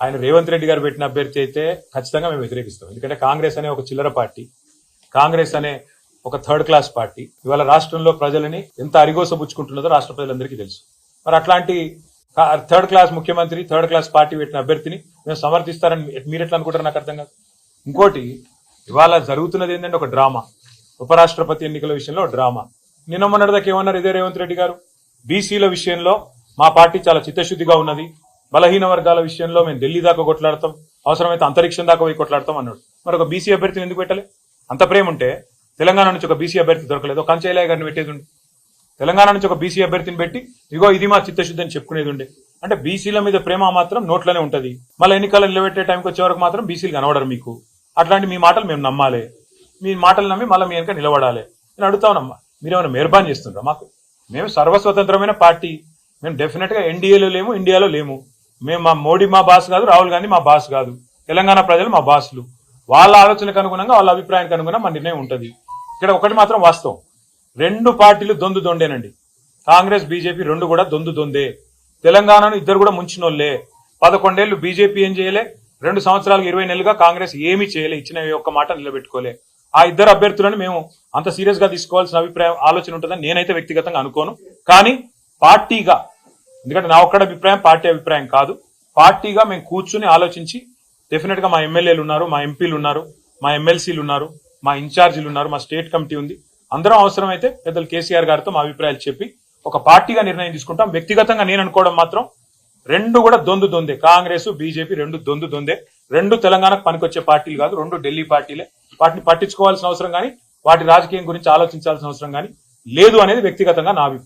ఆయన రేవంత్ రెడ్డి గారు పెట్టిన అభ్యర్థి అయితే ఖచ్చితంగా మేము వ్యతిరేకిస్తాం. ఎందుకంటే కాంగ్రెస్ అనే ఒక చిల్లర పార్టీ, కాంగ్రెస్ అనే ఒక థర్డ్ క్లాస్ పార్టీ ఇవాళ రాష్ట్రంలో ప్రజలని ఎంత అరిగోసబుచ్చుకుంటున్నదో రాష్ట్ర ప్రజలందరికీ తెలుసు. మరి అట్లాంటి థర్డ్ క్లాస్ ముఖ్యమంత్రి, థర్డ్ క్లాస్ పార్టీ పెట్టిన అభ్యర్థిని మేము సమర్థిస్తారని మీరు ఎట్లా అనుకుంటారు? నాకు అర్థం కాదు. ఇంకోటి, ఇవాళ జరుగుతున్నది ఏంటంటే ఒక డ్రామా. ఉపరాష్ట్రపతి ఎన్నికల విషయంలో డ్రామా. నిన్న మొన్నటిదాకా ఏమన్నారు ఇదే రేవంత్ రెడ్డి గారు, బీసీల విషయంలో మా పార్టీ చాలా చిత్తశుద్ధిగా ఉన్నది, బలహీన వర్గాల విషయంలో మేము ఢిల్లీ దాకా కొట్లాడతాం, అవసరమైతే అంతరిక్షం దాకా పోయి కొట్లాడతాం అన్నాడు. మరి ఒక బీసీ అభ్యర్థిని ఎందుకు పెట్టలే? అంత ప్రేమ ఉంటే తెలంగాణ నుంచి ఒక బీసీ అభ్యర్థి దొరకలేదు, కంచైలయ్య గారిని పెట్టేది ఉండే. తెలంగాణ నుంచి ఒక బీసీ అభ్యర్థిని పెట్టి ఇగో ఇది మా చిత్తశుద్ధి అని చెప్పుకునేది ఉండే. అంటే బీసీల మీద ప్రేమ మాత్రం నోట్లోనే ఉంటది, మళ్ళీ ఎన్నికలు నిలబెట్టే టైంకి వచ్చే వరకు మాత్రం బీసీలు కనబడరు మీకు. అట్లాంటి మీ మాటలు మేము నమ్మాలి, మీ మాటలు నమ్మి మళ్ళీ మీ వెనక నిలబడాలి. నేను అడుగుతానమ్మా, మీరేమైనా మెహర్బాన్ చేస్తుండ్రా? మాకు మేము సర్వస్వతంత్రమైన పార్టీ, మేము డెఫినెట్ గా ఎన్డీఏలో లేము, ఇండియాలో లేము. మేము మా మోడీ మా బాస్ కాదు, రాహుల్ గాంధీ మా బాస్ కాదు, తెలంగాణ ప్రజలు మా బాసులు. వాళ్ళ ఆలోచనకు అనుగుణంగా, వాళ్ళ అభిప్రాయానికి అనుగుణంగా మా నిర్ణయం ఉంటుంది. ఇక్కడ ఒకటి మాత్రం వాస్తవం, రెండు పార్టీలు దొందు దొండేనండి. కాంగ్రెస్ బీజేపీ రెండు కూడా దొందు దొందే. తెలంగాణను ఇద్దరు కూడా ముంచినోళ్లే. 11 ఏళ్లు బీజేపీ ఏం చేయలే, 2 సంవత్సరాలకు 20 నెలలుగా కాంగ్రెస్ ఏమీ చేయలే, ఇచ్చిన ఒక్క మాట నిలబెట్టుకోలే. ఆ ఇద్దరు అభ్యర్థులను మేము అంత సీరియస్ గా తీసుకోవాల్సిన ఆలోచన ఉంటుందని నేనైతే వ్యక్తిగతంగా అనుకోను. కానీ పార్టీగా, ఎందుకంటే నా ఒక్కడ అభిప్రాయం పార్టీ అభిప్రాయం కాదు, పార్టీగా మేము కూర్చుని ఆలోచించి డెఫినెట్ గా మా ఎమ్మెల్యేలు ఉన్నారు, మా ఎంపీలు ఉన్నారు, మా ఎమ్మెల్సీలు ఉన్నారు, మా ఇన్ఛార్జీలు ఉన్నారు, మా స్టేట్ కమిటీ ఉంది, అందరం అవసరమైతే పెద్దలు కేసీఆర్ గారితో మా అభిప్రాయాలు చెప్పి ఒక పార్టీగా నిర్ణయం తీసుకుంటాం. వ్యక్తిగతంగా నేను అనుకోవడం మాత్రం రెండు కూడా దొందు దొందే, కాంగ్రెస్ బీజేపీ రెండు దొందు దొందే. రెండు తెలంగాణకు పనికొచ్చే పార్టీలు కాదు, రెండు ఢిల్లీ పార్టీలే. వాటిని పట్టించుకోవాల్సిన అవసరం కానీ, వాటి రాజకీయం గురించి ఆలోచించాల్సిన అవసరం కానీ లేదు అనేది వ్యక్తిగతంగా నా అభిప్రాయం.